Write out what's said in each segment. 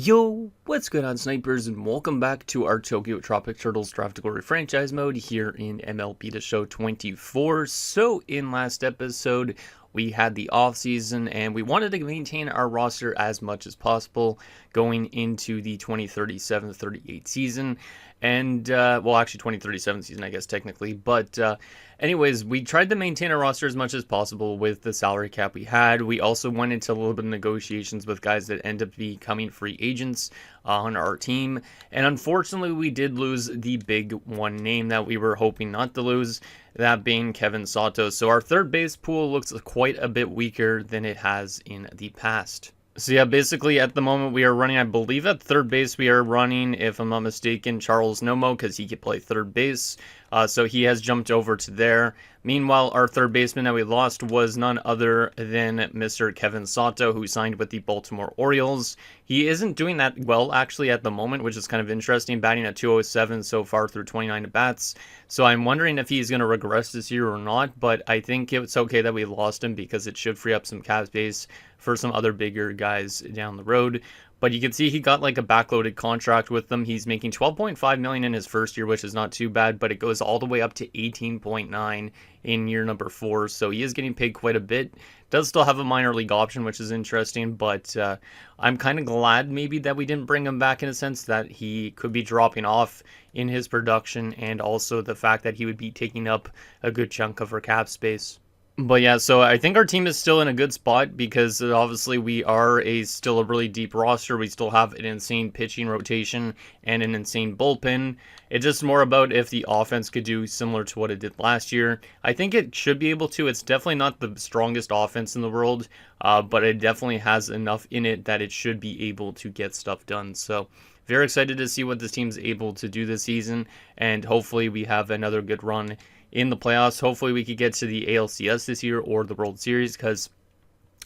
Yo, what's going on, snipers, and welcome back to our Tokyo Tropic Turtles Draft Glory franchise mode here in MLB The Show 24. So, in last episode, we had the offseason, and we wanted to maintain our roster as much as possible going into the 2037-38 season. And, well, actually 2037 season, I guess, technically. But, anyways, we tried to maintain our roster as much as possible with the salary cap we had. We also went into a little bit of negotiations with guys that end up becoming free agents on our team. And unfortunately, we did lose the big one name that we were hoping not to lose, that being Kevin Sato. So our third base pool looks quite a bit weaker than it has in the past. So yeah, basically at the moment we are running, I believe at third base we are running, if I'm not mistaken, Charles Nomo, because he could play third base. So he has jumped over to there. Meanwhile, our third baseman that we lost was none other than Mr. Kevin Sato, who signed with the Baltimore Orioles. He isn't doing that well, actually, at the moment, which is kind of interesting, batting at 207 so far through 29 at-bats. So I'm wondering if he's going to regress this year or not, but I think it's okay that we lost him because it should free up some cap space for some other bigger guys down the road. But you can see he got like a backloaded contract with them. He's making $12.5 million in his first year, which is not too bad, but it goes all the way up to $18.9 in year number 4. So he is getting paid quite a bit. Does still have a minor league option, which is interesting, but I'm kind of glad maybe that we didn't bring him back, in a sense that he could be dropping off in his production, and also the fact that he would be taking up a good chunk of our cap space. But yeah, so I think our team is still in a good spot because obviously we are still a really deep roster. We still have an insane pitching rotation and an insane bullpen. It's just more about if the offense could do similar to what it did last year. I think it should be able to. It's definitely not the strongest offense in the world, but it definitely has enough in it that it should be able to get stuff done. So very excited to see what this team's able to do this season, and hopefully we have another good run in the playoffs. Hopefully we could get to the ALCS this year or the World Series, because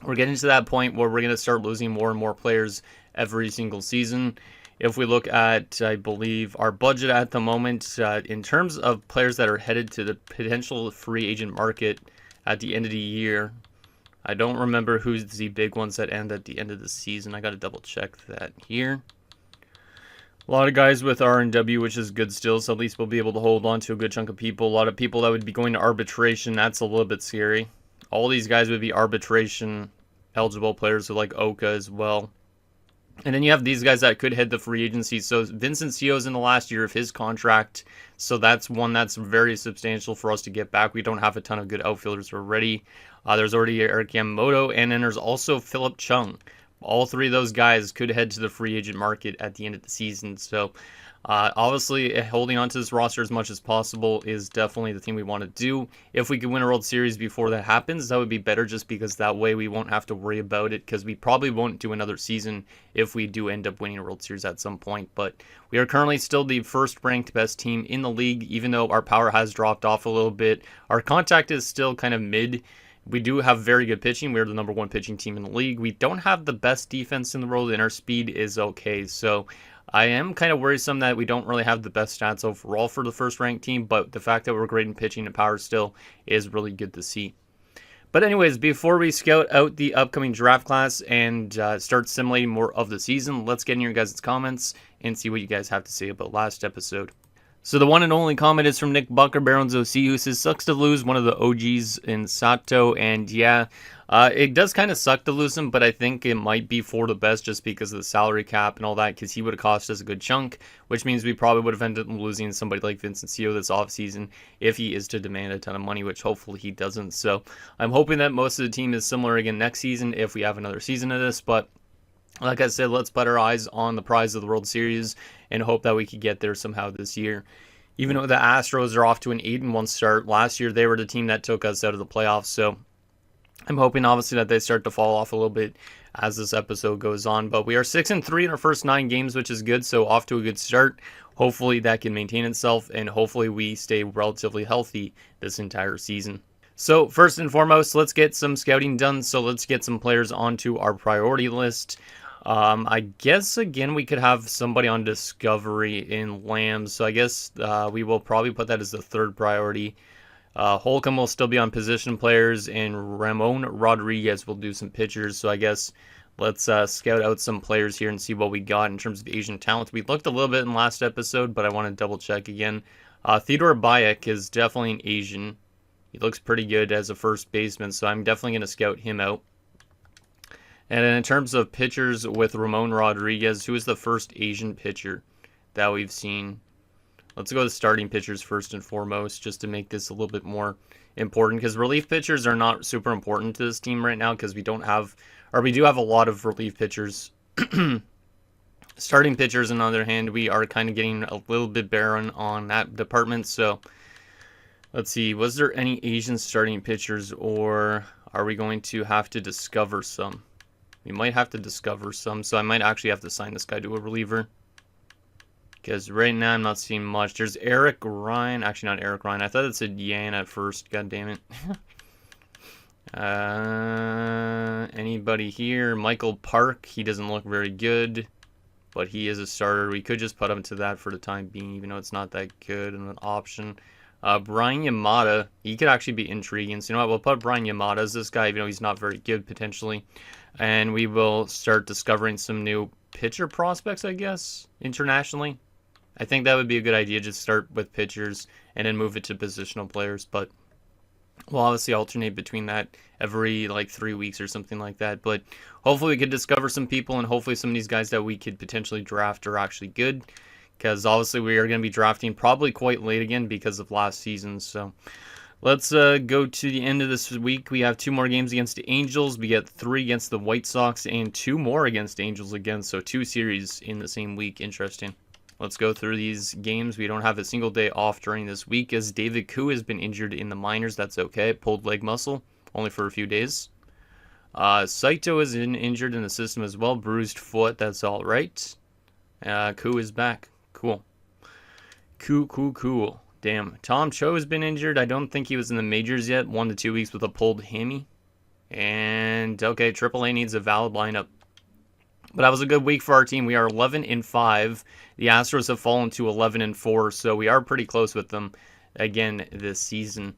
we're getting to that point where we're going to start losing more and more players every single season. If we look at, I believe, our budget at the moment, in terms of players that are headed to the potential free agent market at the end of the year, I don't remember who's the big ones that end at the end of the season. I got to double check that here. A lot of guys with R&W, which is good still, so at least we'll be able to hold on to a good chunk of people. A lot of people that would be going to arbitration, that's a little bit scary. All these guys would be arbitration eligible players, so like Oka as well. And then you have these guys that could hit the free agency. So Vincent Seo's in the last year of his contract, so that's one that's very substantial for us to get back. We don't have a ton of good outfielders already. There's already Eric Yamamoto, and then there's also Philip Chung. All three of those guys could head to the free agent market at the end of the season. So obviously holding on to this roster as much as possible is definitely the thing we want to do. If we could win a World Series before that happens, that would be better, just because that way we won't have to worry about it, because we probably won't do another season if we do end up winning a World Series at some point. But we are currently still the first ranked best team in the league, even though our power has dropped off a little bit. Our contact is still kind of mid. We do have very good pitching. We're the number 1 pitching team in the league. We don't have the best defense in the world, and our speed is okay. So I am kind of worrisome that we don't really have the best stats overall for the first ranked team, but the fact that we're great in pitching and power still is really good to see. But anyways, before we scout out the upcoming draft class and start simulating more of the season, let's get in your guys' comments and see what you guys have to say about last episode. So the one and only comment is from Nick Bucker, Barons OC, who says, sucks to lose one of the OGs in Sato. And yeah, it does kind of suck to lose him, but I think it might be for the best just because of the salary cap and all that, because he would have cost us a good chunk, which means we probably would have ended up losing somebody like Vincent Seo this offseason if he is to demand a ton of money, which hopefully he doesn't. So I'm hoping that most of the team is similar again next season if we have another season of this, but like I said, let's put our eyes on the prize of the World Series and hope that we could get there somehow this year. Even though the Astros are off to an 8-1 start, last year they were the team that took us out of the playoffs. So I'm hoping, obviously, that they start to fall off a little bit as this episode goes on. But we are 6-3 in our first 9 games, which is good. So off to a good start. Hopefully that can maintain itself, and hopefully we stay relatively healthy this entire season. So first and foremost, let's get some scouting done. So let's get some players onto our priority list. I guess, again, we could have somebody on Discovery in Lambs, so I guess we will probably put that as the third priority. Holcomb will still be on position players, and Ramon Rodriguez will do some pitchers, so I guess Let's scout out some players here and see what we got in terms of Asian talent. We looked a little bit in last episode, but I want to double check again. Theodore Bayek is definitely an Asian. He looks pretty good as a first baseman, so I'm definitely going to scout him out. And then in terms of pitchers with Ramon Rodriguez, who is the first Asian pitcher that we've seen? Let's go to starting pitchers first and foremost, just to make this a little bit more important, because relief pitchers are not super important to this team right now, because we do have a lot of relief pitchers. Starting pitchers, on the other hand, we are kind of getting a little bit barren on that department. So let's see, was there any Asian starting pitchers, or are we going to have to discover some? We might have to discover some, so I might actually have to sign this guy to a reliever. Because right now I'm not seeing much. There's Eric Ryan. Actually, not Eric Ryan. I thought it said Yan at first. God damn it. Anybody here? Michael Park. He doesn't look very good, but he is a starter. We could just put him to that for the time being, even though it's not that good of an option. Brian Yamada. He could actually be intriguing. So you know what? We'll put Brian Yamada as this guy, even though he's not very good potentially. And we will start discovering some new pitcher prospects, I guess, internationally. I think that would be a good idea, just start with pitchers and then move it to positional players. But we'll obviously alternate between that every 3 weeks or something like that. But hopefully we could discover some people, and hopefully some of these guys that we could potentially draft are actually good. Because obviously we are going to be drafting probably quite late again because of last season. So let's go to the end of this week. We have 2 more games against the Angels. We get 3 against the White Sox and 2 more against the Angels again. So 2 series in the same week. Interesting. Let's go through these games. We don't have a single day off during this week as David Koo has been injured in the minors. That's okay. Pulled leg muscle, only for a few days. Saito is injured in the system as well. Bruised foot. That's all right. Koo is back. Cool. Cool. Damn. Tom Cho has been injured. I don't think he was in the majors yet. 1 to 2 weeks with a pulled hammy. And, okay, AAA needs a valid lineup. But that was a good week for our team. We are 11-5. The Astros have fallen to 11-4, so we are pretty close with them again this season.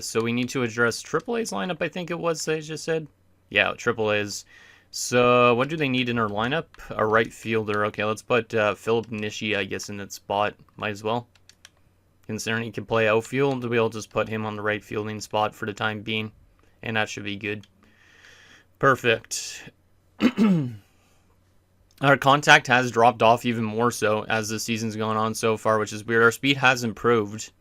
So we need to address AAA's lineup, I think it was, I just said. Yeah, AAA's. So what do they need in our lineup? A right fielder. Okay, let's put Philip Nishi, I guess, in that spot. Might as well. Considering he can play outfield, we'll just put him on the right fielding spot for the time being. And that should be good. Perfect. Our contact has dropped off even more so as the season's gone on so far, which is weird. Our speed has improved.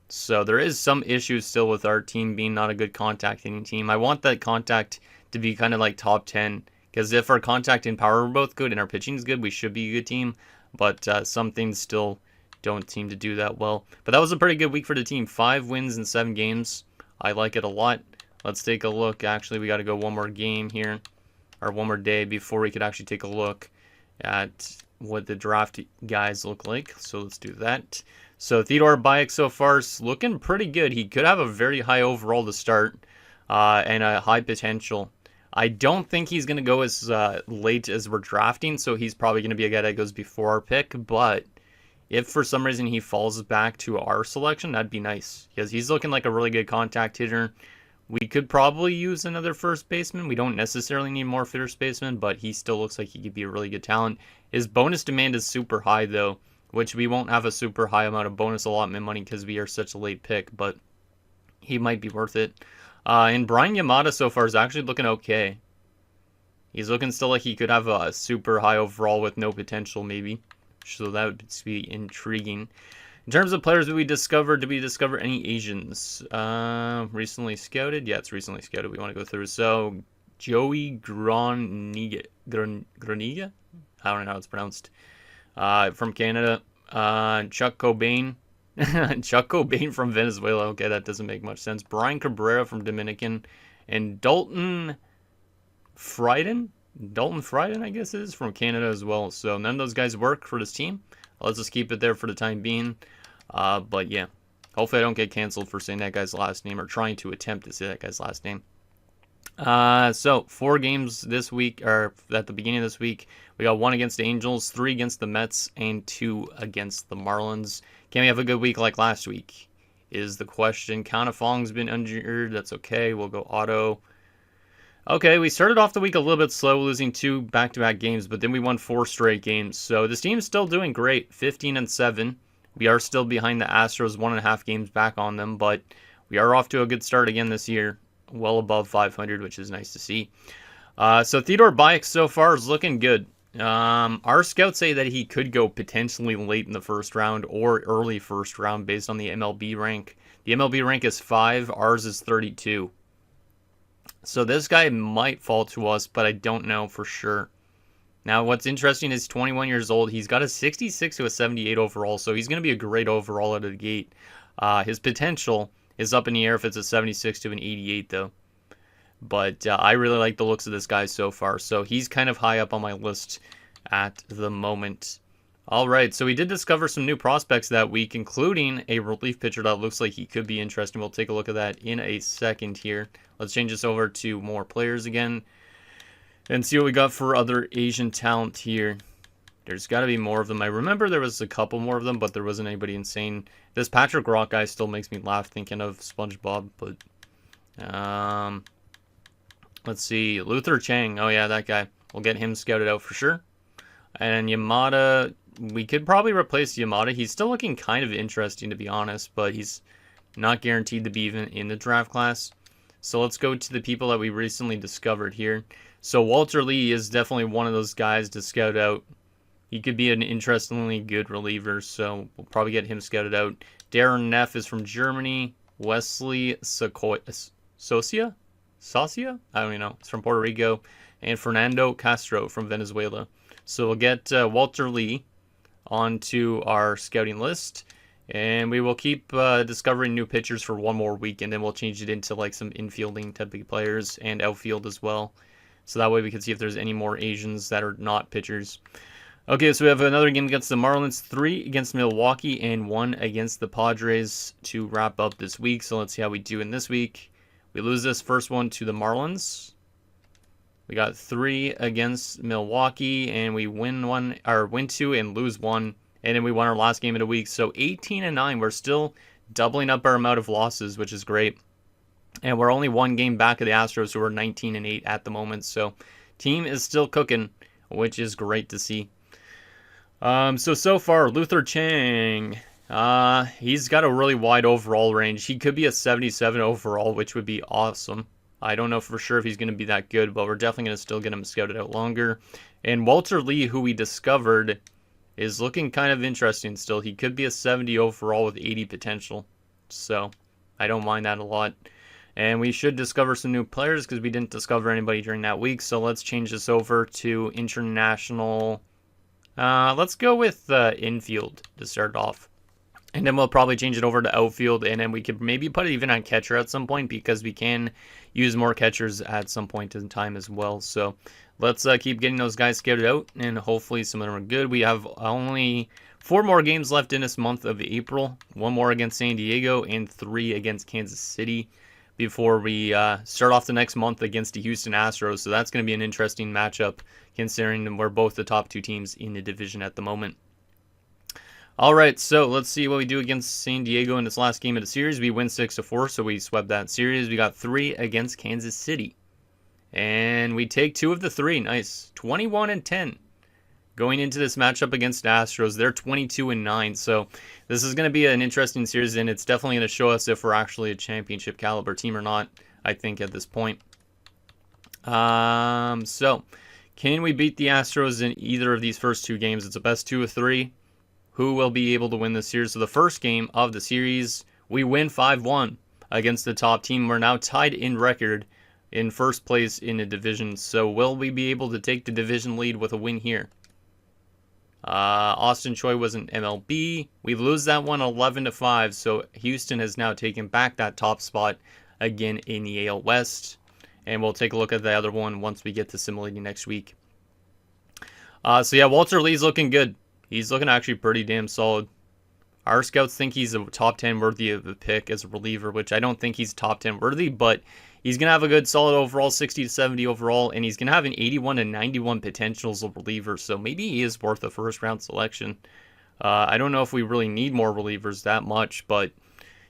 So there is some issues still with our team being not a good contact hitting team. I want that contact to be kind of like top 10. Because if our contact and power are both good and our pitching is good, we should be a good team. But some things still don't seem to do that well. But that was a pretty good week for the team. 5 wins in 7 games. I like it a lot. Let's take a look. Actually, we got to go one more game here. Or one more day before we could actually take a look at what the draft guys look like. So let's do that. So Theodore Bayek so far is looking pretty good. He could have a very high overall to start and a high potential. I don't think he's going to go as late as we're drafting, so he's probably going to be a guy that goes before our pick. But if for some reason he falls back to our selection, that'd be nice. Because he's looking like a really good contact hitter. We could probably use another first baseman. We don't necessarily need more first baseman, but he still looks like he could be a really good talent. His bonus demand is super high, though, which we won't have a super high amount of bonus allotment money because we are such a late pick, but he might be worth it. And Brian Yamada so far is actually looking okay. He's looking still like he could have a super high overall with no potential, maybe. So that would be intriguing. In terms of players that we discovered, did we discover any Asians? Recently scouted? Yeah, it's recently scouted. We want to go through. So, Joey Groniga? I don't know how it's pronounced. From Canada. Chuck Cobain. Chuck Cobain from Venezuela. Okay, that doesn't make much sense. Brian Cabrera from Dominican. And Dalton Frieden? Dalton Frieden, I guess it is, from Canada as well. So, none of those guys work for this team. Let's just keep it there for the time being. But yeah, hopefully I don't get canceled for saying that guy's last name or trying to attempt to say that guy's last name. So 4 games this week, or at the beginning of this week, we got 1 against the Angels, 3 against the Mets, and 2 against the Marlins. Can we have a good week like last week? Is the question. Count of Fong's been injured. That's okay. We'll go auto. Okay, we started off the week a little bit slow, losing 2 back-to-back games, but then we won 4 straight games. So this team's still doing great, 15-7. We are still behind the Astros, 1.5 games back on them, but we are off to a good start again this year, well above 500, which is nice to see. So Theodore Bike so far is looking good. Our scouts say that he could go potentially late in the first round or early first round based on the MLB rank. The MLB rank is 5, ours is 32. So this guy might fall to us, but I don't know for sure. Now, what's interesting is 21 years old. He's got a 66 to a 78 overall, so he's going to be a great overall out of the gate. His potential is up in the air if it's a 76 to an 88, though. But I really like the looks of this guy so far, so he's kind of high up on my list at the moment. All right, so we did discover some new prospects that week, including a relief pitcher that looks like he could be interesting. We'll take a look at that in a second here. Let's change this over to more players again and see what we got for other Asian talent here. There's got to be more of them. I remember there was a couple more of them, but there wasn't anybody insane. This Patrick Rock guy still makes me laugh thinking of SpongeBob, but let's see. Luther Chang. Oh, yeah, that guy. We'll get him scouted out for sure. And Yamada, we could probably replace Yamada. He's still looking kind of interesting, to be honest, but he's not guaranteed to be even in the draft class. So let's go to the people that we recently discovered here. So Walter Lee is definitely one of those guys to scout out. He could be an interestingly good reliever, so we'll probably get him scouted out. Darren Neff is from Germany. Wesley Socia? I don't even know. It's from Puerto Rico. And Fernando Castro from Venezuela. So we'll get Walter Lee onto our scouting list. And we will keep discovering new pitchers for one more week, and then we'll change it into like some infielding type of players and outfield as well. So that way we can see if there's any more Asians that are not pitchers. Okay, so we have another game against the Marlins, 3 against Milwaukee, and 1 against the Padres to wrap up this week. So let's see how we do in this week. We lose this first one to the Marlins. We got 3 against Milwaukee, and we win 2 and lose 1. And then we won our last game of the week. So 18-9, we're still doubling up our amount of losses, which is great. And we're only 1 game back of the Astros, who are 19-8 at the moment. So team is still cooking, which is great to see. So far, Luther Chang, he's got a really wide overall range. He could be a 77 overall, which would be awesome. I don't know for sure if he's going to be that good, but we're definitely going to still get him scouted out longer. And Walter Lee, who we discovered, is looking kind of interesting still. He could be a 70 overall with 80 potential. So I don't mind that a lot. And we should discover some new players because we didn't discover anybody during that week. So let's change this over to international. Let's go with infield to start off. And then we'll probably change it over to outfield. And then we could maybe put it even on catcher at some point because we can use more catchers at some point in time as well. So let's keep getting those guys scouted out. And hopefully some of them are good. We have only 4 more games left in this month of April. 1 more against San Diego and 3 against Kansas City before we start off the next month against the Houston Astros. So that's going to be an interesting matchup considering we're both the top 2 teams in the division at the moment. All right, so let's see what we do against San Diego in this last game of the series. We win 6-4, so we swept that series. We got 3 against Kansas City. And we take 2 of the 3. Nice. 21-10. Going into this matchup against the Astros, they're 22-9. So this is going to be an interesting series, and it's definitely going to show us if we're actually a championship caliber team or not, I think, at this point. So can we beat the Astros in either of these first 2 games? It's a best 2 of 3. Who will be able to win this series? So the first game of the series, we win 5-1 against the top team. We're now tied in record in first place in the division. So will we be able to take the division lead with a win here? Austin Choi was an MLB. We lose that one 11-5. So Houston has now taken back that top spot again in the AL West. And we'll take a look at the other one once we get to simulating next week. So yeah, Walter Lee's looking good. He's looking actually pretty damn solid. Our scouts think he's a top 10 worthy of a pick as a reliever, which I don't think he's top 10 worthy, but he's going to have a good solid overall, 60-70 overall, and he's going to have an 81-91 potential as a reliever, so maybe he is worth a first-round selection. I don't know if we really need more relievers that much, but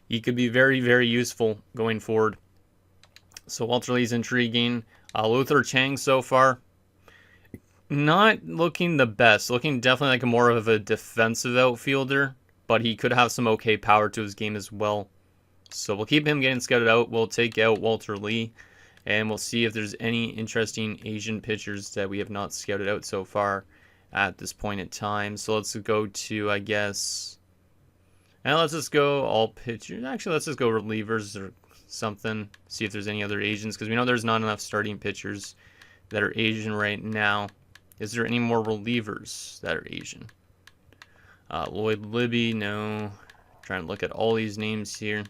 he could be very, very useful going forward. So Walter Lee's intriguing. Luther Chang so far, not looking the best. Looking definitely like more of a defensive outfielder, but he could have some okay power to his game as well. So we'll keep him getting scouted out. We'll take out Walter Lee, and we'll see if there's any interesting Asian pitchers that we have not scouted out so far at this point in time. So let's go to, I guess, and let's just go all pitchers. Actually, let's just go relievers or something. See if there's any other Asians, because we know there's not enough starting pitchers that are Asian right now. Is there any more relievers that are Asian? Lloyd Libby, no. Trying to look at all these names here.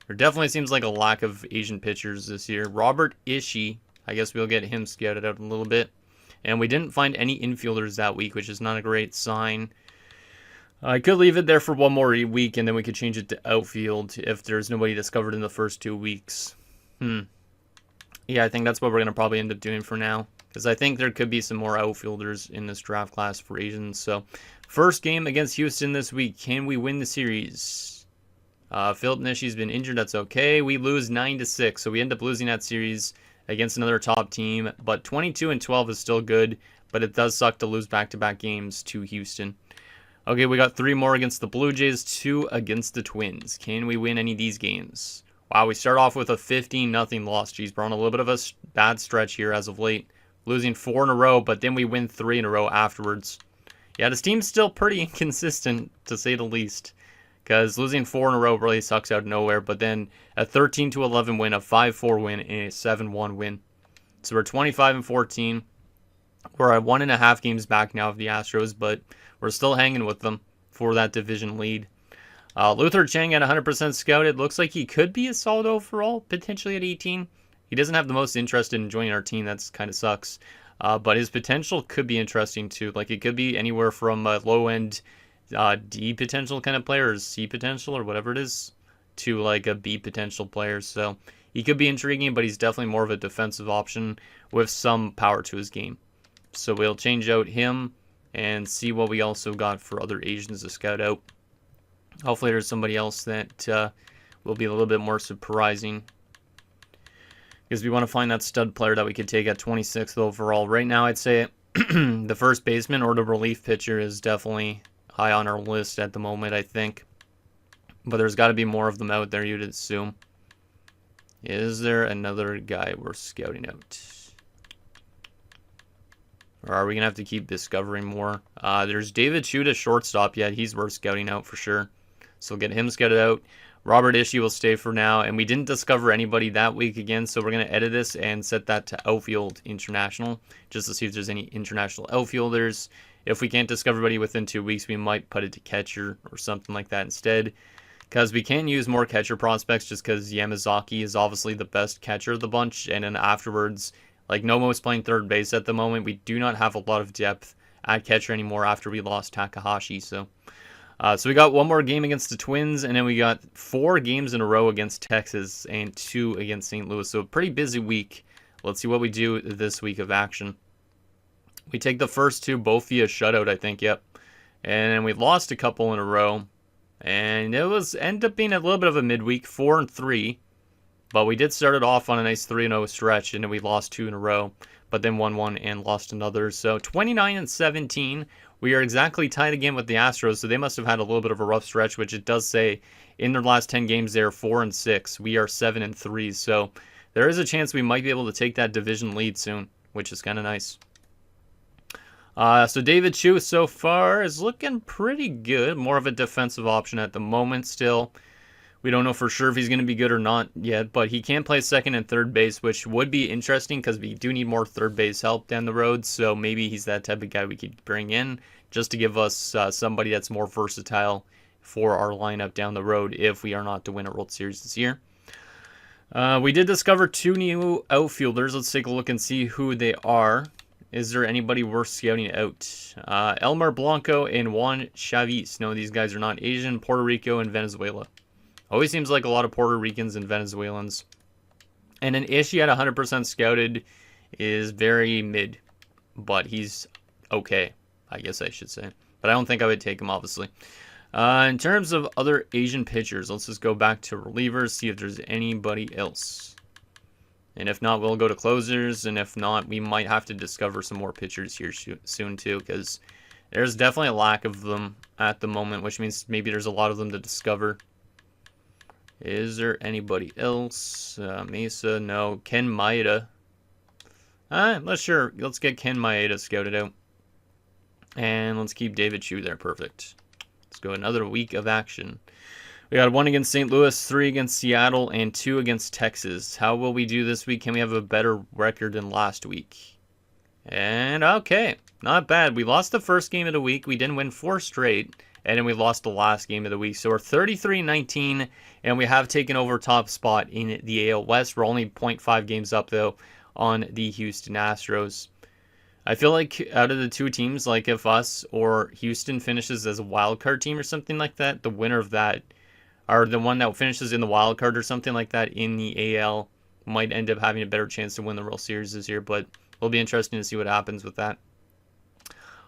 There definitely seems like a lack of Asian pitchers this year. Robert Ishii, I guess we'll get him scouted out a little bit. And we didn't find any infielders that week, which is not a great sign. I could leave it there for one more week, and then we could change it to outfield if there's nobody discovered in the first 2 weeks. Yeah, I think that's what we're going to probably end up doing for now, because I think there could be some more outfielders in this draft class for Asians. So, first game against Houston this week. Can we win the series? Philip Nishi's been injured. That's okay. We lose 9-6, so we end up losing that series against another top team. But 22-12 is still good, but it does suck to lose back-to-back games to Houston. Okay, we got 3 more against the Blue Jays, 2 against the Twins. Can we win any of these games? Wow, we start off with a 15-0 loss. Geez, we're on a little bit of a bad stretch here as of late. Losing 4 in a row, but then we win 3 in a row afterwards. Yeah, this team's still pretty inconsistent, to say the least. Because losing 4 in a row really sucks out of nowhere. But then a 13-11 win, a 5-4 win, and a 7-1 win. So we're 25-14. We're at 1.5 games back now of the Astros, but we're still hanging with them for that division lead. Luther Chang at 100% scouted. Looks like he could be a solid overall, potentially at 18. He doesn't have the most interest in joining our team. That's kind of sucks. But his potential could be interesting too. Like, it could be anywhere from a low-end D potential kind of player, or C potential, or whatever it is, to like a B potential player. So he could be intriguing, but he's definitely more of a defensive option with some power to his game. So we'll change out him and see what we also got for other Asians to scout out. Hopefully there's somebody else that will be a little bit more surprising, because we want to find that stud player that we could take at 26th overall. Right now, I'd say the first baseman or the relief pitcher is definitely high on our list at the moment, I think. But there's got to be more of them out there, you'd assume. Is there another guy worth scouting out? Or are we going to have to keep discovering more? There's David Chuda, shortstop. Yeah, he's worth scouting out for sure. So we'll get him scouted out. Robert Ishii will stay for now. And we didn't discover anybody that week again, so we're going to edit this and set that to outfield international, just to see if there's any international outfielders. If we can't discover anybody within 2 weeks, we might put it to catcher or something like that instead. Because we can use more catcher prospects, just because Yamazaki is obviously the best catcher of the bunch. And then afterwards, like, Nomo's playing third base at the moment. We do not have a lot of depth at catcher anymore after we lost Takahashi. So we got one more game against the Twins, and then we got 4 games in a row against Texas and 2 against St. Louis. So a pretty busy week. Let's see what we do this week of action. We take the first 2 both via shutout, I think, yep. And then we lost a couple in a row. And it ended up being a little bit of a midweek, 4-3. But we did start it off on a nice 3-0 stretch, and then we lost 2 in a row, but then won 1 and lost another. So 29-17, we are exactly tied again with the Astros, so they must have had a little bit of a rough stretch, which it does say in their last 10 games they're 4-6. We are 7-3, so there is a chance we might be able to take that division lead soon, which is kind of nice. So David Chu so far is looking pretty good, more of a defensive option at the moment still. We don't know for sure if he's going to be good or not yet, but he can play second and third base, which would be interesting because we do need more third base help down the road. So maybe he's that type of guy we could bring in just to give us somebody that's more versatile for our lineup down the road if we are not to win a World Series this year. We did discover 2 new outfielders. Let's take a look and see who they are. Is there anybody worth scouting out? Elmer Blanco and Juan Chavis. No, these guys are not Asian. Puerto Rico and Venezuela. Always seems like a lot of Puerto Ricans and Venezuelans. And an Ishii at 100% scouted is very mid. But he's okay, I guess I should say. But I don't think I would take him, obviously. In terms of other Asian pitchers, let's just go back to relievers, see if there's anybody else. And if not, we'll go to closers. And if not, we might have to discover some more pitchers here soon too, because there's definitely a lack of them at the moment, which means maybe there's a lot of them to discover. Is there anybody else? Mesa, no. Ken Maeda. Let's get Ken Maeda scouted out. And let's keep David Chu there. Perfect. Let's go another week of action. We got 1 against St. Louis, 3 against Seattle, and 2 against Texas. How will we do this week? Can we have a better record than last week? And okay, not bad. We lost the first game of the week. We didn't win 4 straight, and then we lost the last game of the week. So we're 33-19, and we have taken over top spot in the AL West. We're only 0.5 games up, though, on the Houston Astros. I feel like out of the two teams, like if us or Houston finishes as a wild card team or something like that, the winner of that, or the one that finishes in the wild card or something like that in the AL, might end up having a better chance to win the World Series this year, but it'll be interesting to see what happens with that.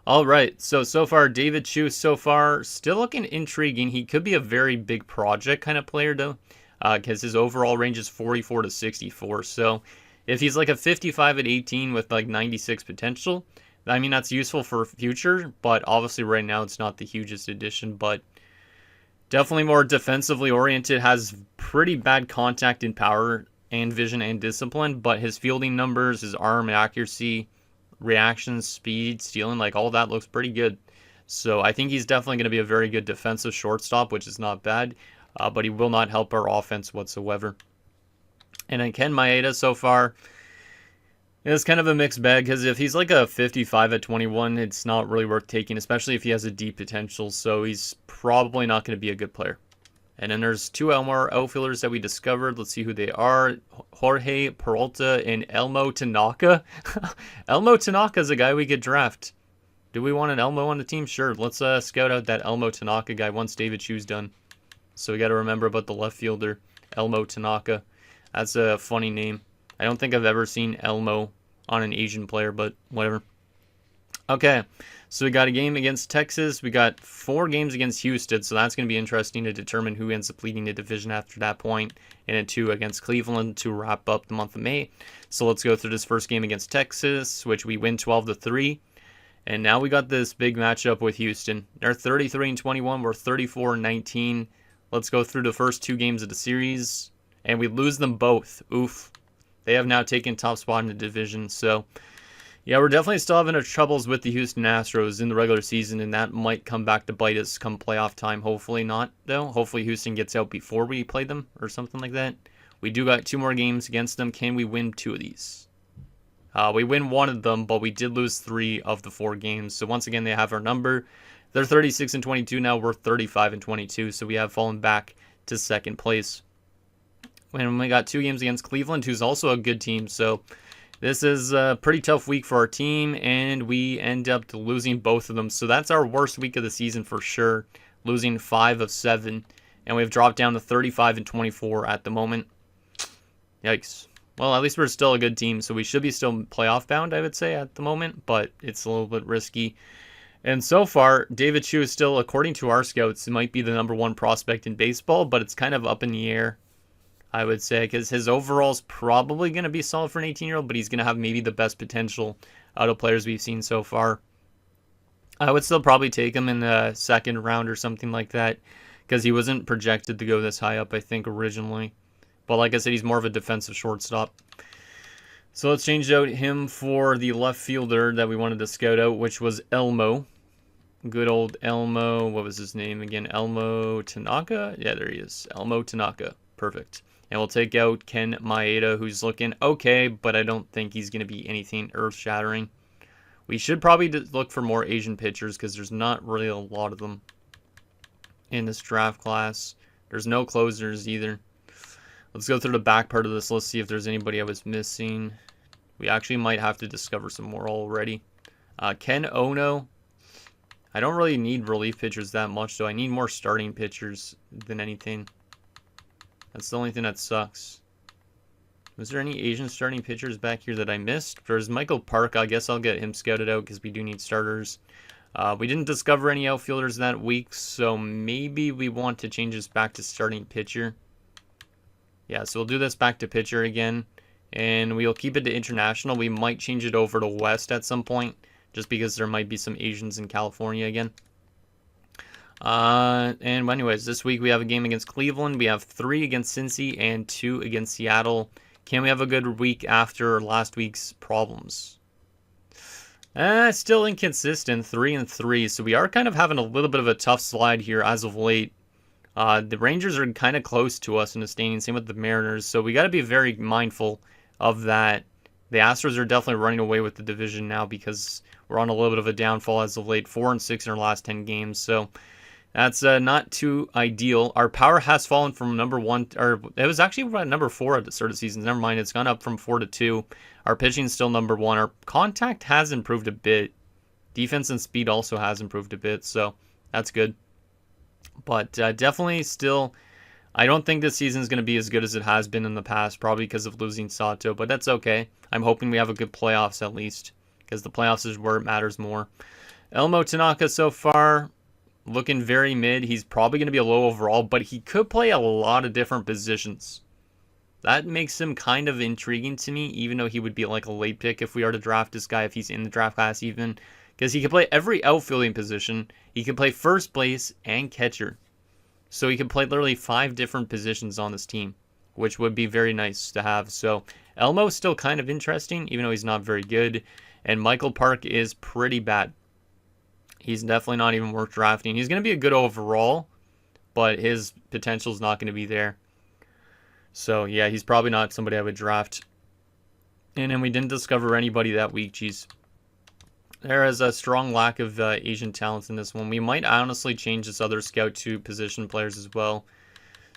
All right, so far, David Chu so far still looking intriguing. He could be a very big project kind of player, though, because his overall range is 44 to 64. So if he's like a 55 at 18 with like 96 potential, I mean, that's useful for future, but obviously right now it's not the hugest addition, but definitely more defensively oriented, has pretty bad contact in power and vision and discipline, but his fielding numbers, his arm accuracy, reaction speed, stealing, like all that looks pretty good. So I think he's definitely going to be a very good defensive shortstop, which is not bad, but he will not help our offense whatsoever. And then Ken Maeda so far is kind of a mixed bag, because if he's like a 55 at 21, it's not really worth taking, especially if he has a deep potential. So he's probably not going to be a good player. And then there's 2 more outfielders that we discovered. Let's see who they are. Jorge Peralta and Elmo Tanaka. Elmo Tanaka is a guy we could draft. Do we want an Elmo on the team? Sure. Let's scout out that Elmo Tanaka guy once David Chu's done. So we got to remember about the left fielder, Elmo Tanaka. That's a funny name. I don't think I've ever seen Elmo on an Asian player, but whatever. Okay, so we got a game against Texas. We got 4 games against Houston, so that's going to be interesting to determine who ends up leading the division after that point. And then 2 against Cleveland to wrap up the month of May. So let's go through this first game against Texas, which we win 12-3. And now we got this big matchup with Houston. They're 33-21. We're 34-19. Let's go through the first 2 games of the series. And we lose them both. Oof. They have now taken top spot in the division. So yeah, we're definitely still having our troubles with the Houston Astros in the regular season, and that might come back to bite us come playoff time. Hopefully not, though. Hopefully Houston gets out before we play them or something like that. We do got 2 more games against them. Can we win 2 of these? We win 1 of them, but we did lose 3 of the 4 games. So once again, they have our number. They're 36-22 now. We're 35-22, so we have fallen back to second place. When we got 2 games against Cleveland, who's also a good team, so this is a pretty tough week for our team, and we end up losing both of them. So that's our worst week of the season for sure, losing 5 of 7, and we've dropped down to 35-24 at the moment. Yikes. Well, at least we're still a good team, so we should be still playoff bound, I would say, at the moment, but it's a little bit risky. And so far, David Chu is still, according to our scouts, might be the #1 prospect in baseball, but it's kind of up in the air, I would say, because his overall is probably going to be solid for an 18-year-old, but he's going to have maybe the best potential out of players we've seen so far. I would still probably take him in the 2nd round or something like that, because he wasn't projected to go this high up, I think, originally. But like I said, he's more of a defensive shortstop. So let's change out him for the left fielder that we wanted to scout out, which was Elmo. Good old Elmo. What was his name again? Elmo Tanaka? Yeah, there he is. Elmo Tanaka. Perfect. And we'll take out Ken Maeda, who's looking okay, but I don't think he's going to be anything earth-shattering. We should probably look for more Asian pitchers, because there's not really a lot of them in this draft class. There's no closers either. Let's go through the back part of this. Let's see if there's anybody I was missing. We actually might have to discover some more already. Ken Ono. I don't really need relief pitchers that much, though. I need more starting pitchers than anything. That's the only thing that sucks. Was there any Asian starting pitchers back here that I missed? There's Michael Park. I guess I'll get him scouted out because we do need starters. We didn't discover any outfielders that week, so maybe we want to change this back to starting pitcher. Yeah, so we'll do this back to pitcher again. and we'll keep it to international. We might change it over to West at some point, just because there might be some Asians in California again. And anyways, this week we have a game against Cleveland. We have 3 against Cincy and 2 against Seattle. Can we have a good week after last week's problems? Still inconsistent, 3-3. So we are kind of having a little bit of a tough slide here as of late. The Rangers are kind of close to us in the standings, same with the Mariners. So we got to be very mindful of that. The Astros are definitely running away with the division now because we're on a little bit of a downfall as of late. 4-6 in our last 10 games. So that's not too ideal. Our power has fallen from number 1, or it was actually number 4 at the start of the season. Never mind, it's gone up from 4 to 2. Our pitching is still number 1. Our contact has improved a bit. Defense and speed also has improved a bit, so that's good. But definitely still, I don't think this season is going to be as good as it has been in the past, probably because of losing Sato, but that's okay. I'm hoping we have a good playoffs at least, because the playoffs is where it matters more. Elmo Tanaka so far, looking very mid. He's probably going to be a low overall, but he could play a lot of different positions. That makes him kind of intriguing to me, even though he would be like a late pick if we are to draft this guy, if he's in the draft class even. Because he can play every outfielding position. He can play first base and catcher. So he can play literally 5 different positions on this team, which would be very nice to have. So Elmo's still kind of interesting, even though he's not very good. And Michael Park is pretty bad. He's definitely not even worth drafting. He's going to be a good overall, but his potential is not going to be there. So, yeah, he's probably not somebody I would draft. And then we didn't discover anybody that week. Jeez. There is a strong lack of Asian talents in this one. We might honestly change this other scout to position players as well.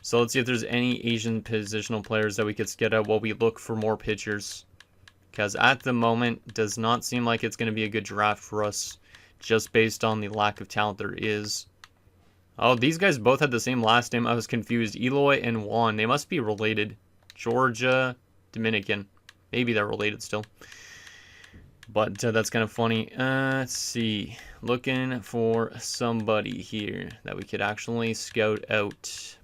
So let's see if there's any Asian positional players that we could scout out while we look for more pitchers. Because at the moment, it does not seem like it's going to be a good draft for us, just based on the lack of talent there is. Oh, these guys both had the same last name. I was confused. Eloy and Juan. They must be related. Georgia, Dominican. Maybe they're related still. But that's kind of funny. Let's see. Looking for somebody here that we could actually scout out.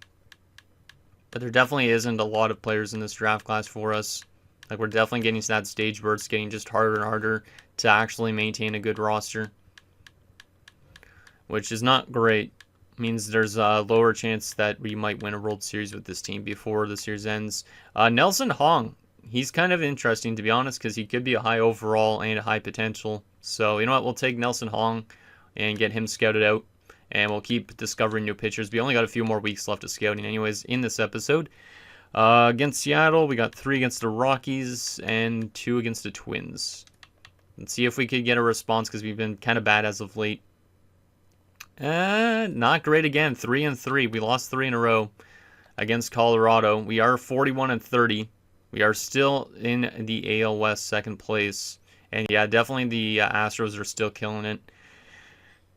But there definitely isn't a lot of players in this draft class for us. Like, we're definitely getting to that stage where it's getting just harder and harder to actually maintain a good roster, which is not great. Means there's a lower chance that we might win a World Series with this team before the series ends. Nelson Hong, he's kind of interesting, to be honest, because he could be a high overall and a high potential. So, you know what, we'll take Nelson Hong and get him scouted out, and we'll keep discovering new pitchers. We only got a few more weeks left of scouting anyways in this episode. Against Seattle, we got 3 against the Rockies and 2 against the Twins. Let's see if we could get a response, because we've been kind of bad as of late. Not great again. 3-3. We lost 3 in a row against Colorado. We are 41-30. We are still in the AL West second place. And yeah, definitely the Astros are still killing it.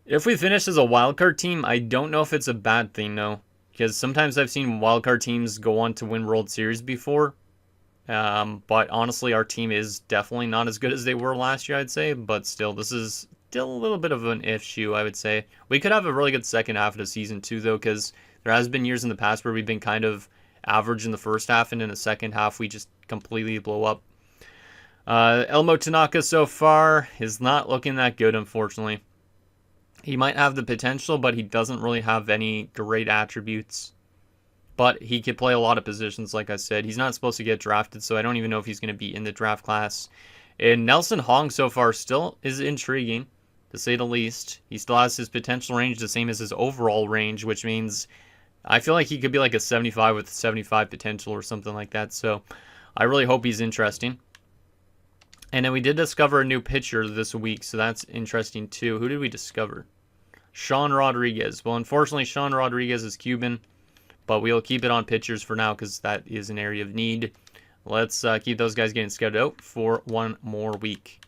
If we finish as a wildcard team, I don't know if it's a bad thing, though. Because sometimes I've seen wildcard teams go on to win World Series before. But honestly, our team is definitely not as good as they were last year, I'd say. But still, this is still a little bit of an issue, I would say. We could have a really good second half of the season, too, though, because there has been years in the past where we've been kind of average in the first half, and in the second half, we just completely blow up. Elmo Tanaka so far is not looking that good, unfortunately. He might have the potential, but he doesn't really have any great attributes. But he could play a lot of positions, like I said. He's not supposed to get drafted, so I don't even know if he's going to be in the draft class. And Nelson Hong so far still is intriguing, to say the least. He still has his potential range the same as his overall range, which means I feel like he could be like a 75 with 75 potential or something like that. So I really hope he's interesting. And then we did discover a new pitcher this week, so that's interesting too. Who did we discover? Sean Rodriguez. Well, unfortunately, Sean Rodriguez is Cuban, but we'll keep it on pitchers for now because that is an area of need. Let's keep those guys getting scouted out for one more week.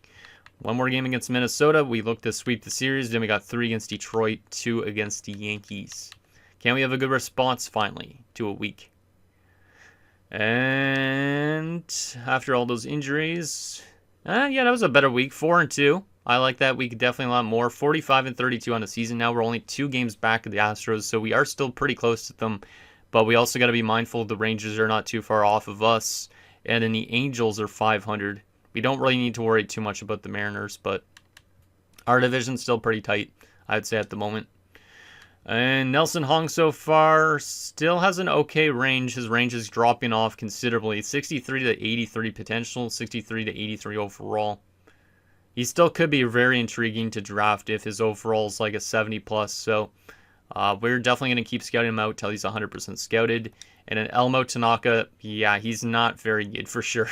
One more game against Minnesota. We look to sweep the series. Then we got 3 against Detroit, 2 against the Yankees. Can we have a good response finally to a week? And after all those injuries, yeah, that was a better week. 4-2. I like that week definitely a lot more. 45-32 on the season. Now we're only 2 games back of the Astros, so we are still pretty close to them. But we also got to be mindful the Rangers are not too far off of us. And then the Angels are 500. We don't really need to worry too much about the Mariners, but our division's still pretty tight, I'd say, at the moment. And Nelson Hong so far still has an okay range. His range is dropping off considerably. 63 to 83 potential, 63 to 83 overall. He still could be very intriguing to draft if his overall is like a 70 plus. So we're definitely going to keep scouting him out till he's 100% scouted. And then Elmo Tanaka, yeah, he's not very good for sure.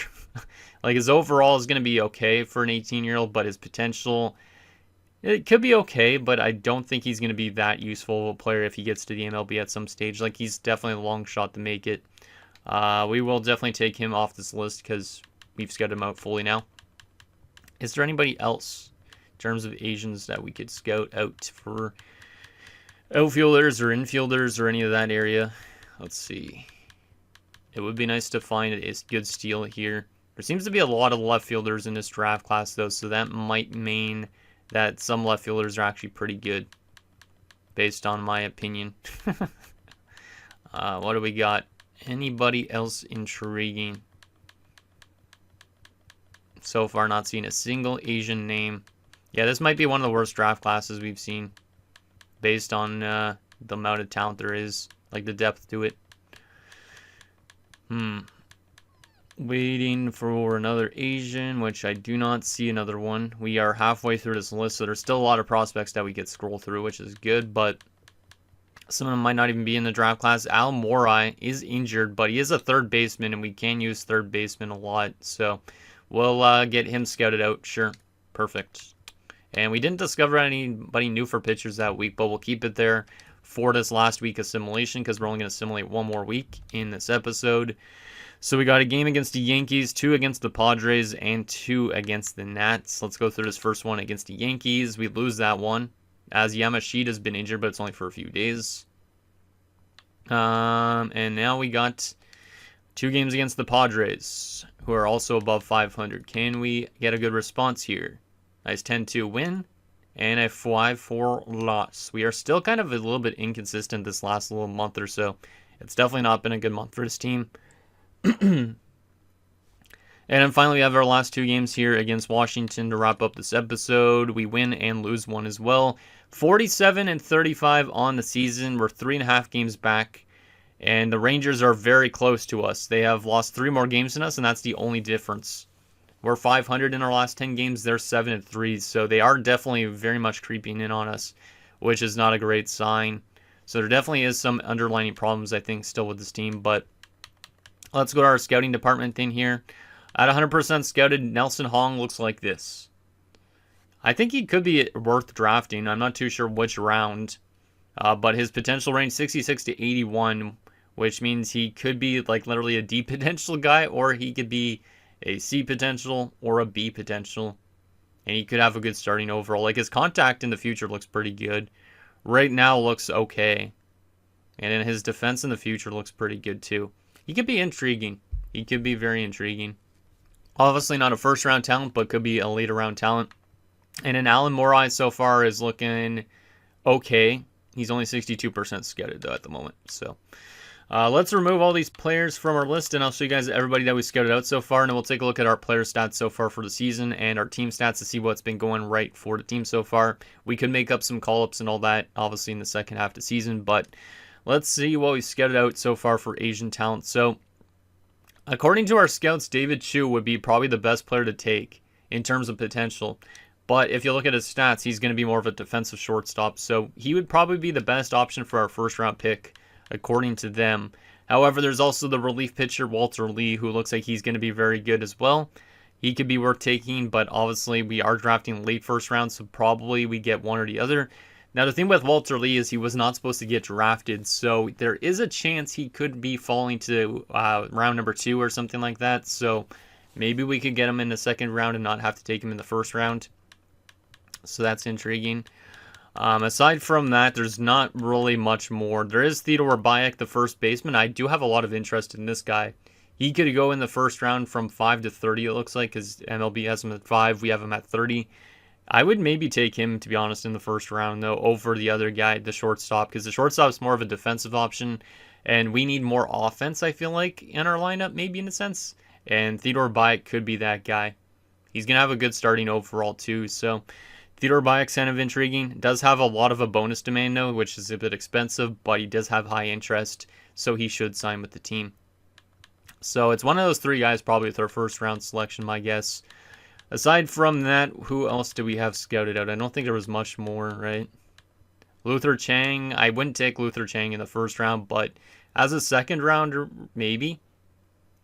Like his overall is going to be okay for an 18-year-old, but his potential, it could be okay, but I don't think he's going to be that useful of a player if he gets to the MLB at some stage. Like he's definitely a long shot to make it. We will definitely take him off this list because we've scouted him out fully now. Is there anybody else in terms of Asians that we could scout out for outfielders or infielders or any of that area? Let's see. It would be nice to find a good steal here. There seems to be a lot of left fielders in this draft class, though, so that might mean that some left fielders are actually pretty good, based on my opinion. What do we got? Anybody else intriguing? So far, not seeing a single Asian name. Yeah, this might be one of the worst draft classes we've seen, based on the amount of talent there is, like the depth to it. Waiting for another Asian, which I do not see another one. We are halfway through this list, so there's still a lot of prospects that we could scroll through, which is good, but some of them might not even be in the draft class. Al Morai is injured, but he is a third baseman, and we can use third baseman a lot, so we'll get him scouted out. Sure. Perfect. And we didn't discover anybody new for pitchers that week, but we'll keep it there for this last week assimilation because we're only going to assimilate one more week in this episode. So we got a game against the Yankees, 2 against the Padres, and 2 against the Nats. Let's go through this first one against the Yankees. We lose that one as Yamashita's been injured, but it's only for a few days. And now we got 2 games against the Padres, who are also above 500. Can we get a good response here? Nice 10-2 win and a 5-4 loss. We are still kind of a little bit inconsistent this last little month or so. It's definitely not been a good month for this team. And then finally, we have our last 2 games here against Washington to wrap up this episode. We win and lose one as well. 47-35 on the season. We're 3.5 games back. And the Rangers are very close to us. They have lost 3 more games than us, and that's the only difference. We're 500 in our last 10 games. They're 7-3. So they are definitely very much creeping in on us, which is not a great sign. So there definitely is some underlying problems, I think, still with this team. But let's go to our scouting department thing here. At 100% scouted, Nelson Hong looks like this. I think he could be worth drafting. I'm not too sure which round. But his potential range, 66 to 81, which means he could be like literally a D potential guy, or he could be a C potential or a B potential. And he could have a good starting overall. Like his contact in the future looks pretty good. Right now looks okay. And then his defense in the future looks pretty good too. He could be intriguing. He could be very intriguing. Obviously not a first round talent, but could be a later round talent. And then Alan Morai so far is looking okay. He's only 62% scouted though at the moment. So let's remove all these players from our list, and I'll show you guys everybody that we scouted out so far, and then we'll take a look at our player stats so far for the season and our team stats to see what's been going right for the team so far. We could make up some call-ups and all that, obviously, in the second half of the season, but let's see what we scouted out so far for Asian talent. So according to our scouts, David Chu would be probably the best player to take in terms of potential. But if you look at his stats, he's going to be more of a defensive shortstop. So he would probably be the best option for our first round pick, according to them. However, there's also the relief pitcher, Walter Lee, who looks like he's going to be very good as well. He could be worth taking, but obviously we are drafting late first round, so probably we get one or the other. Now, the thing with Walter Lee is he was not supposed to get drafted, so there is a chance he could be falling to round number 2 or something like that. So maybe we could get him in the second round and not have to take him in the first round. So that's intriguing. Aside from that, there's not really much more. There is Theodore Bayek, the first baseman. I do have a lot of interest in this guy. He could go in the first round from 5 to 30, it looks like, because MLB has him at 5. We have him at 30. I would maybe take him, to be honest, in the first round, though, over the other guy, the shortstop, because the shortstop is more of a defensive option, and we need more offense, I feel like, in our lineup, maybe in a sense. and Theodore Bayek could be that guy. He's going to have a good starting overall too, so Theodore Bayek's kind of intriguing. Does have a lot of a bonus demand though, which is a bit expensive, but he does have high interest, so he should sign with the team. So it's one of those three guys probably with our first round selection, my guess. Aside from that, who else do we have scouted out? I don't think there was much more, right? Luther Chang. I wouldn't take Luther Chang in the first round, but as a second rounder, maybe.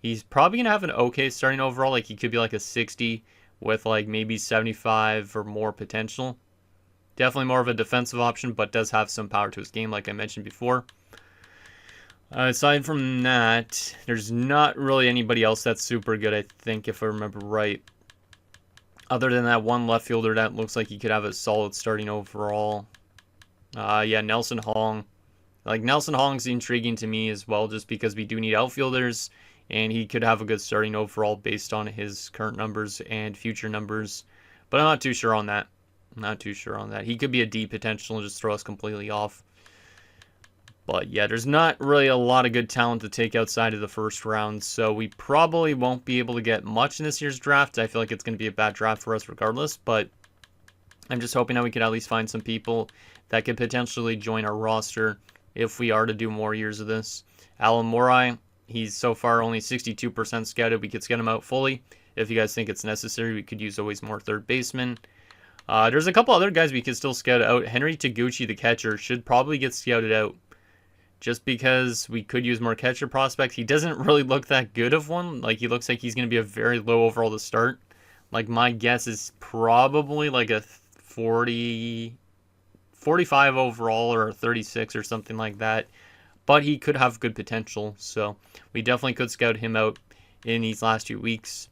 He's probably going to have an okay starting overall. Like, he could be like a 60 with like maybe 75 or more potential. Definitely more of a defensive option, but does have some power to his game, like I mentioned before. Aside from that, there's not really anybody else that's super good, I think, if I remember right. Other than that one left fielder that looks like he could have a solid starting overall. Yeah, Nelson Hong. Like, Nelson Hong's intriguing to me as well, just because we do need outfielders, and he could have a good starting overall based on his current numbers and future numbers. But I'm not too sure on that. He could be a D potential and just throw us completely off. But yeah, there's not really a lot of good talent to take outside of the first round, so we probably won't be able to get much in this year's draft. I feel like it's going to be a bad draft for us regardless, but I'm just hoping that we could at least find some people that could potentially join our roster if we are to do more years of this. Alan Morai, he's so far only 62% scouted. We could scout him out fully. If you guys think it's necessary, we could use always more third baseman. There's a couple other guys we could still scout out. Henry Taguchi, the catcher, should probably get scouted out, just because we could use more catcher prospects. He doesn't really look that good of one. Like, he looks like he's going to be a very low overall to start. Like, my guess is probably like a 45 overall or a 36 or something like that. But he could have good potential, so we definitely could scout him out in these last 2 weeks,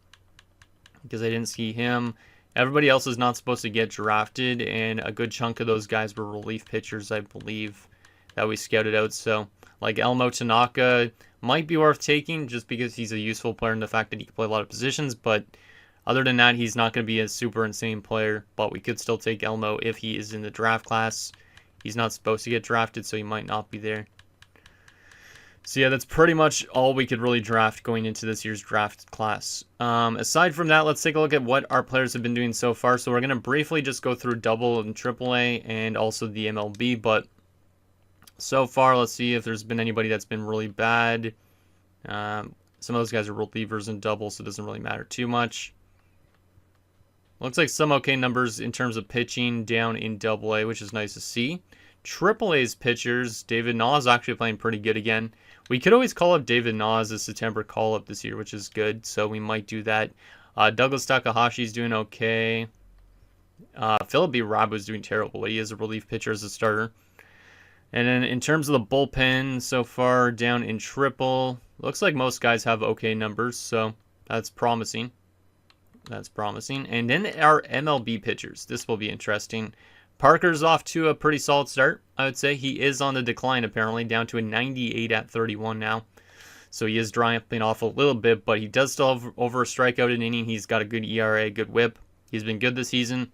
because I didn't see him. Everybody else is not supposed to get drafted, and a good chunk of those guys were relief pitchers, I believe, that we scouted out. So, like, Elmo Tanaka might be worth taking just because he's a useful player in the fact that he can play a lot of positions, but other than that, he's not going to be a super insane player. But we could still take Elmo if he is in the draft class. He's not supposed to get drafted, so he might not be there. So yeah, that's pretty much all we could really draft going into this year's draft class. Aside from that, let's take a look at what our players have been doing so far. So we're going to briefly just go through Double and AAA and also the MLB, but so far, let's see if there's been anybody that's been really bad. Some of those guys are relievers in Double, so it doesn't really matter too much. Looks like some okay numbers in terms of pitching down in AA, which is nice to see. AAA's pitchers, David Naw is actually playing pretty good again. We could always call up David Naw as a September call-up this year, which is good, so we might do that. Douglas Takahashi's doing okay. Philip B. Rabu is doing terrible, but he is a relief pitcher as a starter. And then in terms of the bullpen, so far down in Triple, looks like most guys have okay numbers, so that's promising. And then our MLB pitchers, this will be interesting. Parker's off to a pretty solid start, I would say. He is on the decline, apparently, down to a 98 at 31 now. So he is dropping off a little bit, but he does still have over a strikeout an inning. He's got a good ERA, good whip. He's been good this season.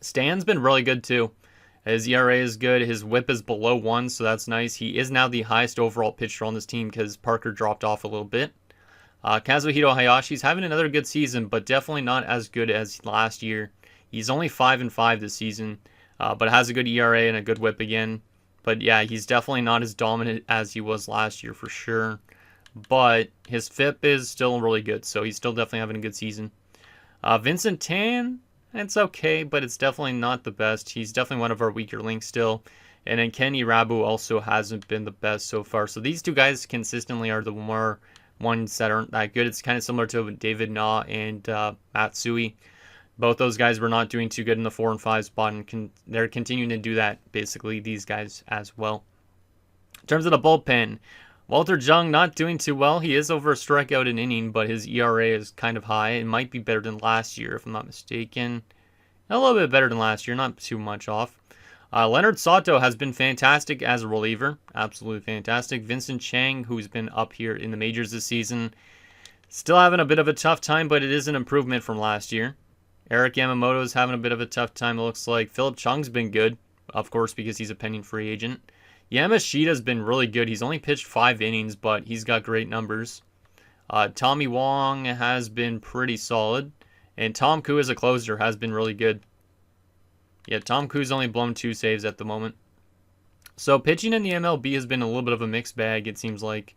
Stan's been really good, too. His ERA is good. His whip is below 1, so that's nice. He is now the highest overall pitcher on this team because Parker dropped off a little bit. Kazuhito Hayashi's having another good season, but definitely not as good as last year. He's only 5-5 this season, but has a good ERA and a good whip again. But yeah, he's definitely not as dominant as he was last year for sure. But his FIP is still really good, so he's still definitely having a good season. Vincent Tan, it's okay, but it's definitely not the best. He's definitely one of our weaker links still. And then Kenny Rabu also hasn't been the best so far. So these two guys consistently are the more ones that aren't that good. It's kind of similar to David Na and Matsui. Both those guys were not doing too good in the 4 and 5 spot, and they're continuing to do that, basically, these guys as well. In terms of the bullpen, Walter Jung not doing too well. He is over a strikeout an inning, but his ERA is kind of high. It might be better than last year, if I'm not mistaken. A little bit better than last year, not too much off. Leonard Sato has been fantastic as a reliever. Absolutely fantastic. Vincent Chang, who's been up here in the majors this season, still having a bit of a tough time, but it is an improvement from last year. Eric Yamamoto is having a bit of a tough time, it looks like. Philip Chung's been good, of course, because he's a pending free agent. Yamashita's been really good. He's only pitched 5 innings, but he's got great numbers. Tommy Wong has been pretty solid. And Tom Koo as a closer has been really good. Yeah, Tom Koo's only blown 2 saves at the moment. So pitching in the MLB has been a little bit of a mixed bag, it seems like.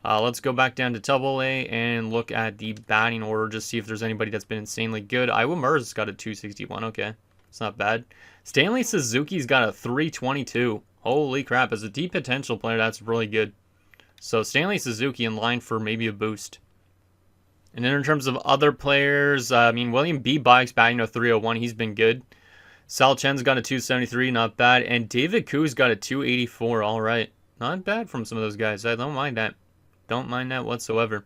Let's go back down to AA and look at the batting order, just see if there's anybody that's been insanely good. Iowa Murs got a 261. Okay, it's not bad. Stanley Suzuki's got a 322. Holy crap, as a deep potential player, that's really good. So Stanley Suzuki in line for maybe a boost. And then in terms of other players, William B. Bikes batting a 301. He's been good. Sal Chen's got a 273, not bad. And David Koo's got a 284. All right, not bad from some of those guys. I don't mind that. Don't mind that whatsoever.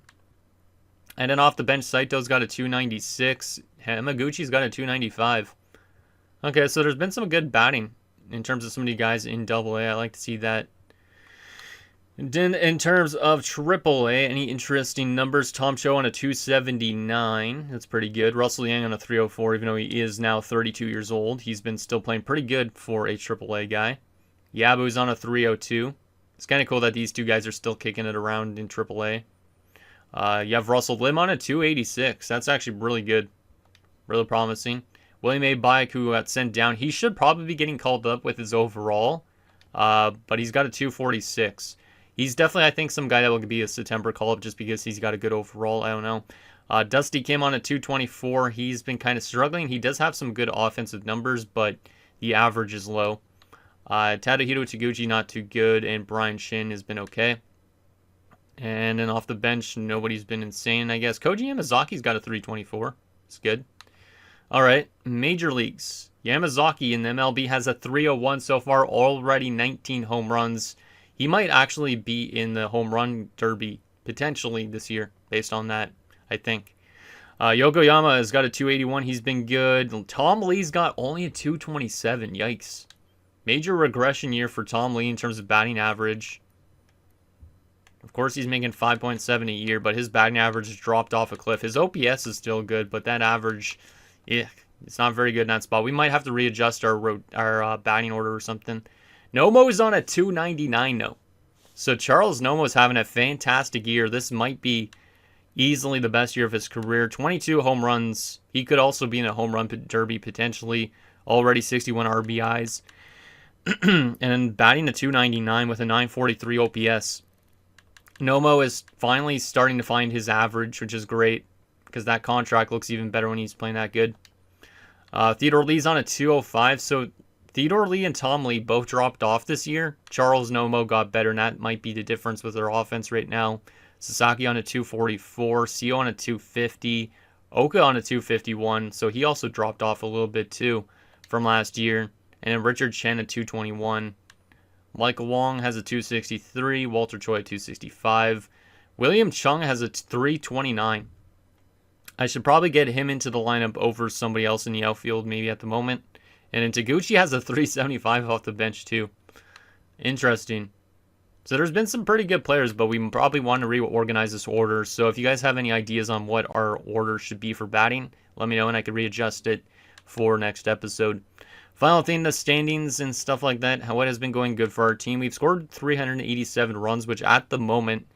And then off the bench, Saito's got a 296. Hamaguchi's got a 295. Okay, so there's been some good batting in terms of some of the guys in AA. I like to see that. And then in terms of AAA, any interesting numbers? Tom Cho on a 279. That's pretty good. Russell Yang on a 304, even though he is now 32 years old. He's been still playing pretty good for a AAA guy. Yabu's on a 302. It's kind of cool that these two guys are still kicking it around in AAA. You have Russell Lim on a 286. That's actually really good. Really promising. William A. Bike, who got sent down. He should probably be getting called up with his overall. But he's got a 246. He's definitely, I think, some guy that will be a September call-up just because he's got a good overall. I don't know. Dusty Kim on a 224. He's been kind of struggling. He does have some good offensive numbers, but the average is low. Tadahito Taguchi, not too good, and Brian Shin has been okay. And then off the bench, nobody's been insane, I guess. Koji Yamazaki's got a 324. It's good. All right, Major Leagues. Yamazaki in the MLB has a 301 so far, already 19 home runs. He might actually be in the home run derby potentially this year, based on that, I think. Yokoyama has got a 281. He's been good. Tom Lee's got only a 227. Yikes. Major regression year for Tom Lee in terms of batting average. Of course, he's making 5.7 a year, but his batting average has dropped off a cliff. His OPS is still good, but that average, it's not very good in that spot. We might have to readjust our batting order or something. Nomo's on a 299 though. So Charles Nomo's having a fantastic year. This might be easily the best year of his career. 22 home runs. He could also be in a home run derby potentially. Already 61 RBIs. And batting a 299 with a 943 OPS. Nomo is finally starting to find his average, which is great because that contract looks even better when he's playing that good. Theodore Lee's on a 205. So Theodore Lee and Tom Lee both dropped off this year. Charles Nomo got better, and that might be the difference with their offense right now. Sasaki on a 244, Seo on a 250, Oka on a 251, so he also dropped off a little bit too from last year. And then Richard Chen a 221. Michael Wong has a 263, Walter Choi a 265. William Chung has a 329. I should probably get him into the lineup over somebody else in the outfield maybe at the moment. And then Taguchi has a 375 off the bench too. Interesting. So there's been some pretty good players, but we probably want to reorganize this order. So if you guys have any ideas on what our order should be for batting, let me know and I can readjust it for next episode. Final thing, the standings and stuff like that. What has been going good for our team? We've scored 387 runs, which at the moment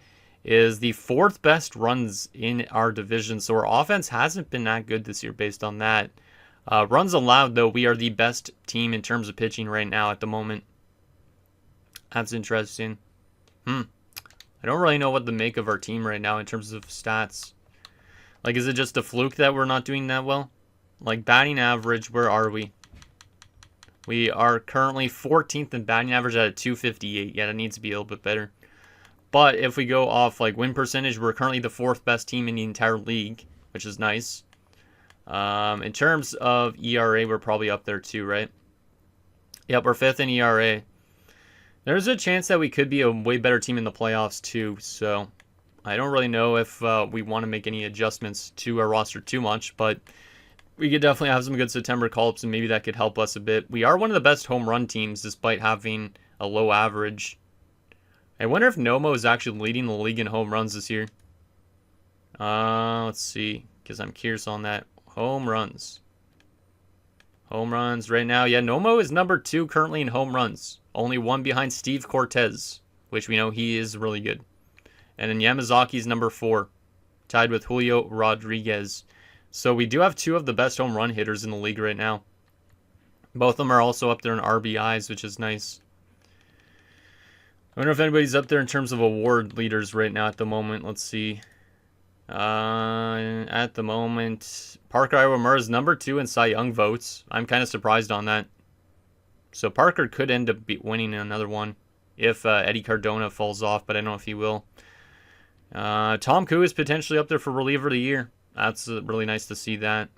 is the 4th best runs in our division. So our offense hasn't been that good this year based on that. Runs allowed, though, we are the best team in terms of pitching right now at the moment. That's interesting. I don't really know what to make of our team right now in terms of stats. Like, is it just a fluke that we're not doing that well? Like, batting average, where are we? We are currently 14th in batting average at a 258. Yeah, that needs to be a little bit better. But if we go off, like, win percentage, we're currently the 4th best team in the entire league, which is nice. In terms of ERA, we're probably up there too, right? Yep, we're 5th in ERA. There's a chance that we could be a way better team in the playoffs too, so I don't really know if we want to make any adjustments to our roster too much, but we could definitely have some good September call-ups, and maybe that could help us a bit. We are one of the best home run teams despite having a low average. I wonder if Nomo is actually leading the league in home runs this year. Let's see, because I'm curious on that. Home runs. Home runs right now. Yeah, Nomo is number 2 currently in home runs. Only 1 behind Steve Cortez, which we know he is really good. And then Yamazaki's number 4. tied with Julio Rodriguez. So we do have two of the best home run hitters in the league right now. Both of them are also up there in RBIs, which is nice. I wonder if anybody's up there in terms of award leaders right now at the moment. Let's see. At the moment, Parker Iwamura is number 2 in Cy Young votes. I'm kind of surprised on that. So Parker could end up winning another one if Eddie Cardona falls off, but I don't know if he will. Tom Koo is potentially up there for reliever of the year. That's really nice to see that.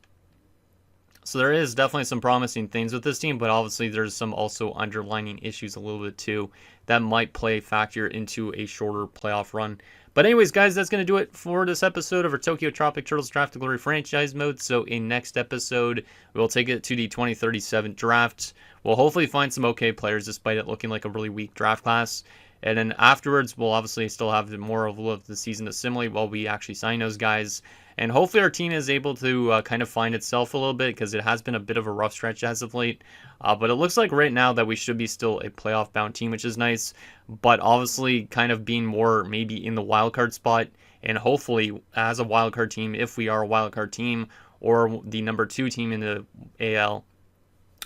So there is definitely some promising things with this team, but obviously there's some also underlining issues a little bit too that might play a factor into a shorter playoff run. But anyways, guys, that's going to do it for this episode of our Tokyo Tropic Turtles Draft Glory franchise mode. So in next episode, we'll take it to the 2037 draft. We'll hopefully find some okay players despite it looking like a really weak draft class. And then afterwards, we'll obviously still have more of the season to assimilate while we actually sign those guys. And hopefully our team is able to kind of find itself a little bit because it has been a bit of a rough stretch as of late. But it looks like right now that we should be still a playoff-bound team, which is nice. But obviously kind of being more maybe in the wildcard spot. And hopefully as a wildcard team, if we are a wildcard team or the number 2 team in the AL,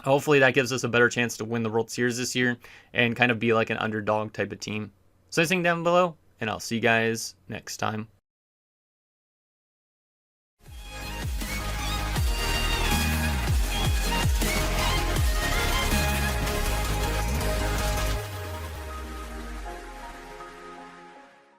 hopefully that gives us a better chance to win the World Series this year and kind of be like an underdog type of team. So anything down below, and I'll see you guys next time.